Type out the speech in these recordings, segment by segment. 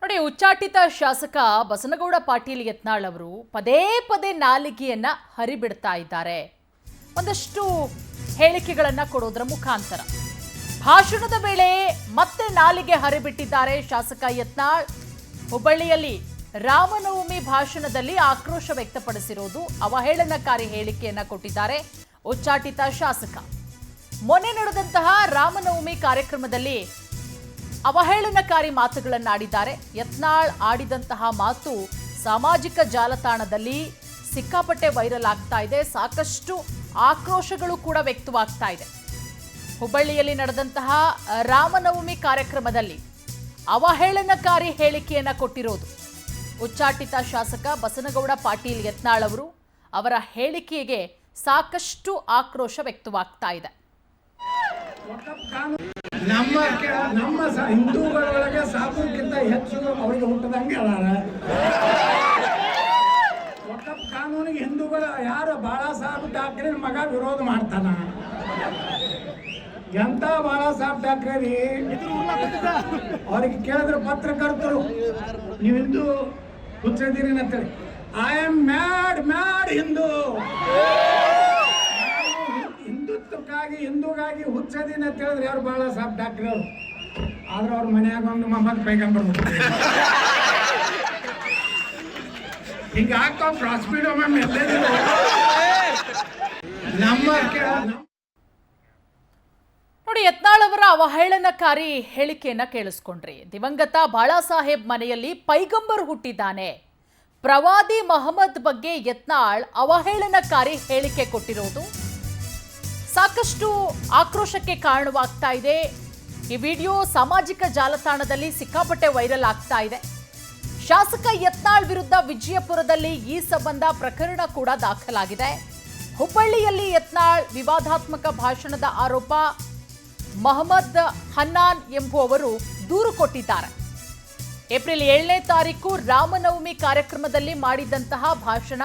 ನೋಡಿ, ಉಚ್ಚಾಟಿತ ಶಾಸಕ ಬಸನಗೌಡ ಪಾಟೀಲ್ ಯತ್ನಾಳ್ ಅವರು ಪದೇ ಪದೇ ನಾಲಿಗೆಯನ್ನ ಹರಿಬಿಡ್ತಾ ಇದ್ದಾರೆ. ಒಂದಷ್ಟು ಹೇಳಿಕೆಗಳನ್ನ ಕೊಡೋದ್ರ ಮುಖಾಂತರ ಭಾಷಣದ ವೇಳೆ ಮತ್ತೆ ನಾಲಿಗೆ ಹರಿಬಿಟ್ಟಿದ್ದಾರೆ ಶಾಸಕ ಯತ್ನಾಳ್. ಹುಬ್ಬಳ್ಳಿಯಲ್ಲಿ ರಾಮನವಮಿ ಭಾಷಣದಲ್ಲಿ ಆಕ್ರೋಶ ವ್ಯಕ್ತಪಡಿಸಿರೋದು, ಅವಹೇಳನಕಾರಿ ಹೇಳಿಕೆಯನ್ನ ಕೊಟ್ಟಿದ್ದಾರೆ ಉಚ್ಚಾಟಿತ ಶಾಸಕ. ಮೊನ್ನೆ ನಡೆದಂತಹ ರಾಮನವಮಿ ಕಾರ್ಯಕ್ರಮದಲ್ಲಿ ಅವಹೇಳನಕಾರಿ ಮಾತುಗಳನ್ನಾಡಿದ್ದಾರೆ. ಯತ್ನಾಳ್ ಆಡಿದಂತಹ ಮಾತು ಸಾಮಾಜಿಕ ಜಾಲತಾಣದಲ್ಲಿ ಸಿಕ್ಕಾಪಟ್ಟೆ ವೈರಲ್ ಆಗ್ತಾ ಇದೆ. ಸಾಕಷ್ಟು ಆಕ್ರೋಶಗಳು ಕೂಡ ವ್ಯಕ್ತವಾಗ್ತಾ ಇದೆ. ಹುಬ್ಬಳ್ಳಿಯಲ್ಲಿ ನಡೆದಂತಹ ರಾಮನವಮಿ ಕಾರ್ಯಕ್ರಮದಲ್ಲಿ ಅವಹೇಳನಕಾರಿ ಹೇಳಿಕೆಯನ್ನ ಕೊಟ್ಟಿರೋದು ಉಚ್ಚಾಟಿತ ಶಾಸಕ ಬಸನಗೌಡ ಪಾಟೀಲ್ ಯತ್ನಾಳ್ ಅವರು. ಅವರ ಹೇಳಿಕೆಗೆ ಸಾಕಷ್ಟು ಆಕ್ರೋಶ ವ್ಯಕ್ತವಾಗ್ತಾ ಇದೆ. ನಮ್ಮ ಹಿಂದೂಗಳೊಳಗೆ ಸಾಧುಕ್ಕಿಂತ ಹೆಚ್ಚು ಅವರಿಗೆ ಹುಟ್ಟದಂಗೆ ಅದಾರ. ವಕಫ್ ಕಾನೂನಿಗೆ ಹಿಂದೂಗಳು ಯಾರು ಬಾಳಾ ಸಾಹೇಬ್ ಠಾಕ್ರೆ ಮಗ ವಿರೋಧ ಮಾಡ್ತಾನ. ಎಂತ ಬಾಳಾ ಸಾಹೇಬ್ ಠಾಕ್ರೆ ರೀ, ಅವ್ರಿಗೆ ಕೇಳಿದ್ರೆ ಪತ್ರಕರ್ತರು ನೀವು ಹಿಂದೂ ಹುಚ್ಚಿದ್ದೀರಿ ಅಂತೇಳಿ, ಐ ಆಮ್ ಮ್ಯಾಡ್ ಹಿಂದೂ, ಹಿಂದೂಗಾಗಿ ಹುಚ್ಚದೀನ ಅಂತ ಹೇಳಿದ್ರೆ ಯಾರು ಬಾಳಾ ಸಾಹೇಬ್ ಠಾಕ್ರೆ ಅವರು. ಆದ್ರೆ ಅವ್ರ ಮನ್ಯಾಗ ಒಂದು ಮೊಹಮ್ಮದ್ ಪೈಗಂಬರ್ ಹಿಂಗ ಹಾಕೋ ಪ್ರಾಸ್ಪೀಡೋ ಮ್ಯಾಮ್ ನೋಡಿ, ಯತ್ನಾಳ್ ಅವರ ಅವಹೇಳನಕಾರಿ ಹೇಳಿಕೆಯನ್ನ ಕೇಳಿಸ್ಕೊಂಡ್ರಿ. ದಿವಂಗತ ಬಾಳಾ ಸಾಹೇಬ್ ಮನೆಯಲ್ಲಿ ಪೈಗಂಬರ್ ಹುಟ್ಟಿದ್ದಾನೆ. ಪ್ರವಾದಿ ಮೊಹಮ್ಮದ್ ಬಗ್ಗೆ ಯತ್ನಾಳ್ ಅವಹೇಳನಕಾರಿ ಹೇಳಿಕೆ ಕೊಟ್ಟಿರೋದು ಸಾಕಷ್ಟು ಆಕ್ರೋಶಕ್ಕೆ ಕಾರಣವಾಗ್ತಾ ಇದೆ. ಈ ವಿಡಿಯೋ ಸಾಮಾಜಿಕ ಜಾಲತಾಣದಲ್ಲಿ ಸಿಕ್ಕಾಪಟ್ಟೆ ವೈರಲ್ ಆಗ್ತಾ ಇದೆ. ಶಾಸಕ ಯತ್ನಾಳ್ ವಿರುದ್ಧ ವಿಜಯಪುರದಲ್ಲಿ ಈ ಸಂಬಂಧ ಪ್ರಕರಣ ಕೂಡ ದಾಖಲಾಗಿದೆ. ಹುಬ್ಬಳ್ಳಿಯಲ್ಲಿ ಯತ್ನಾಳ್ ವಿವಾದಾತ್ಮಕ ಭಾಷಣದ ಆರೋಪ ಮೊಹಮ್ಮದ್ ಹನ್ನಾನ್ ಎಂಬುವವರು ದೂರು ಕೊಟ್ಟಿದ್ದಾರೆ. ಏಪ್ರಿಲ್ 7ನೇ ತಾರೀಕು ರಾಮನವಮಿ ಕಾರ್ಯಕ್ರಮದಲ್ಲಿ ಮಾಡಿದಂತಹ ಭಾಷಣ,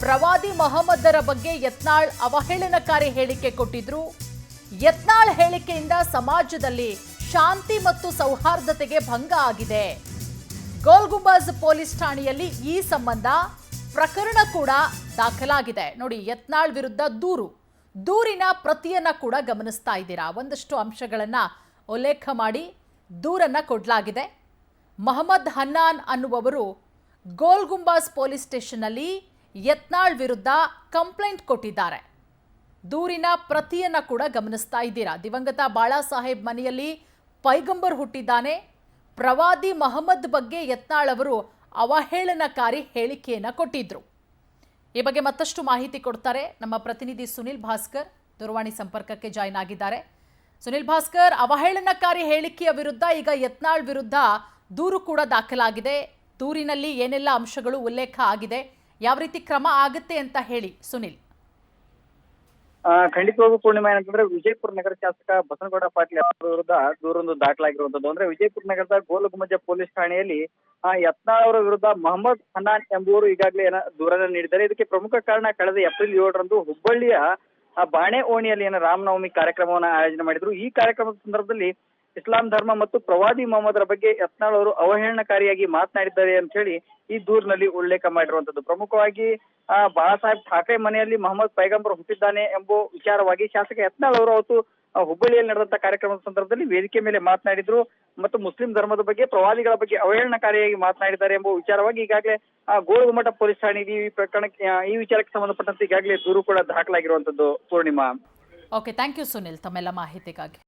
ಪ್ರವಾದಿ ಮೊಹಮ್ಮದರ ಬಗ್ಗೆ ಯತ್ನಾಳ್ ಅವಹೇಳನಕಾರಿ ಹೇಳಿಕೆ ಕೊಟ್ಟಿದ್ರು. ಯತ್ನಾಳ್ ಹೇಳಿಕೆಯಿಂದ ಸಮಾಜದಲ್ಲಿ ಶಾಂತಿ ಮತ್ತು ಸೌಹಾರ್ದತೆಗೆ ಭಂಗ ಆಗಿದೆ. ಗೋಲ್ಗುಂಬಜ್ ಪೊಲೀಸ್ ಠಾಣೆಯಲ್ಲಿ ಈ ಸಂಬಂಧ ಪ್ರಕರಣ ಕೂಡ ದಾಖಲಾಗಿದೆ. ನೋಡಿ, ಯತ್ನಾಳ್ ವಿರುದ್ಧ ದೂರಿನ ಪ್ರತಿಯನ್ನ ಕೂಡ ಗಮನಿಸ್ತಾ ಇದ್ದೀರಾ. ಒಂದಷ್ಟು ಅಂಶಗಳನ್ನ ಉಲ್ಲೇಖ ಮಾಡಿ ದೂರನ್ನ ಕೊಡಲಾಗಿದೆ. ಮೊಹಮ್ಮದ್ ಹನ್ನಾನ್ ಅನ್ನುವವರು ಗೋಲ್ಗುಂಬಾಸ್ ಪೊಲೀಸ್ ಸ್ಟೇಷನ್ನಲ್ಲಿ ಯತ್ನಾಳ್ ವಿರುದ್ಧ ಕಂಪ್ಲೇಂಟ್ ಕೊಟ್ಟಿದ್ದಾರೆ. ದೂರಿನ ಪ್ರತಿಯನ್ನ ಕೂಡ ಗಮನಿಸ್ತಾ ಇದ್ದೀರಾ. ದಿವಂಗತ ಬಾಳಾ ಸಾಹೇಬ್ ಮನೆಯಲ್ಲಿ ಪೈಗಂಬರ್ ಹುಟ್ಟಿದ್ದಾನೆ. ಪ್ರವಾದಿ ಮೊಹಮ್ಮದ್ ಬಗ್ಗೆ ಯತ್ನಾಳ್ ಅವರು ಅವಹೇಳನಕಾರಿ ಹೇಳಿಕೆಯನ್ನ ಕೊಟ್ಟಿದ್ರು. ಈ ಬಗ್ಗೆ ಮತ್ತಷ್ಟು ಮಾಹಿತಿ ಕೊಡ್ತಾರೆ ನಮ್ಮ ಪ್ರತಿನಿಧಿ ಸುನಿಲ್ ಭಾಸ್ಕರ್. ದೂರವಾಣಿ ಸಂಪರ್ಕಕ್ಕೆ ಜಾಯಿನ್ ಆಗಿದ್ದಾರೆ. ಸುನಿಲ್ ಭಾಸ್ಕರ್, ಅವಹೇಳನಕಾರಿ ಹೇಳಿಕೆಯ ವಿರುದ್ಧ ಈಗ ಯತ್ನಾಳ್ ವಿರುದ್ಧ ದೂರು ಕೂಡ ದಾಖಲಾಗಿದೆ. ದೂರಿನಲ್ಲಿ ಏನೆಲ್ಲ ಅಂಶಗಳು ಉಲ್ಲೇಖ ಆಗಿದೆ, ಯಾವ ರೀತಿ ಕ್ರಮ ಆಗುತ್ತೆ ಅಂತ ಹೇಳಿ ಸುನಿಲ್. ಖಂಡಿತವಾಗೂ ಪೂರ್ಣಿಮಾ, ಏನಂತಂದ್ರೆ ವಿಜಯಪುರ ನಗರ ಶಾಸಕ ಬಸನಗೌಡ ಪಾಟೀಲ್ ಅವರ ವಿರುದ್ಧ ದೂರೊಂದು ದಾಖಲಾಗಿರುವಂತದ್ದು. ಅಂದ್ರೆ ವಿಜಯಪುರ ನಗರದ ಗೋಲಗುಂಬಜ ಪೊಲೀಸ್ ಠಾಣೆಯಲ್ಲಿ ಯತ್ನಾಳ್ ಅವರ ವಿರುದ್ಧ ಮೊಹಮ್ಮದ್ ಹನ್ನಾನ್ ಎಂಬುವರು ಈಗಾಗಲೇ ದೂರನ್ನ ನೀಡಿದ್ದಾರೆ. ಇದಕ್ಕೆ ಪ್ರಮುಖ ಕಾರಣ, ಕಳೆದ ಏಪ್ರಿಲ್ 7ರಂದು ಹುಬ್ಬಳ್ಳಿಯ ಬಾಣೆ ಓಣಿಯಲ್ಲಿ ರಾಮನವಮಿ ಕಾರ್ಯಕ್ರಮವನ್ನ ಆಯೋಜನೆ ಮಾಡಿದ್ರು. ಈ ಕಾರ್ಯಕ್ರಮದ ಸಂದರ್ಭದಲ್ಲಿ ಇಸ್ಲಾಂ ಧರ್ಮ ಮತ್ತು ಪ್ರವಾದಿ ಮೊಹಮ್ಮದರ ಬಗ್ಗೆ ಯತ್ನಾಳ್ ಅವರು ಅವಹೇಳನಕಾರಿಯಾಗಿ ಮಾತನಾಡಿದ್ದಾರೆ ಅಂತ ಹೇಳಿ ಈ ದೂರಿನಲ್ಲಿ ಉಲ್ಲೇಖ ಮಾಡಿರುವಂತದ್ದು. ಪ್ರಮುಖವಾಗಿ ಬಾಳಾ ಸಾಹೇಬ್ ಠಾಕ್ರೆ ಮನೆಯಲ್ಲಿ ಮೊಹಮ್ಮದ್ ಪೈಗಂಬರ್ ಹುಟ್ಟಿದ್ದಾನೆ ಎಂಬ ವಿಚಾರವಾಗಿ ಶಾಸಕ ಯತ್ನಾಳ್ ಅವರು ಅವತ್ತು ಹುಬ್ಬಳ್ಳಿಯಲ್ಲಿ ನಡೆದಂತ ಕಾರ್ಯಕ್ರಮದ ಸಂದರ್ಭದಲ್ಲಿ ವೇದಿಕೆ ಮೇಲೆ ಮಾತನಾಡಿದ್ರು ಮತ್ತು ಮುಸ್ಲಿಂ ಧರ್ಮದ ಬಗ್ಗೆ, ಪ್ರವಾದಿಗಳ ಬಗ್ಗೆ ಅವಹೇಳನಕಾರಿಯಾಗಿ ಮಾತನಾಡಿದ್ದಾರೆ ಎಂಬ ವಿಚಾರವಾಗಿ ಈಗಾಗಲೇ ಗೋಳಗುಮಠ ಪೊಲೀಸ್ ಠಾಣೆಯಲ್ಲಿ ಈ ಪ್ರಕರಣಕ್ಕೆ, ಈ ವಿಚಾರಕ್ಕೆ ಸಂಬಂಧಪಟ್ಟಂತೆ ಈಗಾಗಲೇ ದೂರು ಕೂಡ ದಾಖಲಾಗಿರುವಂತದ್ದು. Purnima. Okay, thank you Sunil ತಮ್ಮೆಲ್ಲ ಮಾಹಿತಿಗಾಗಿ.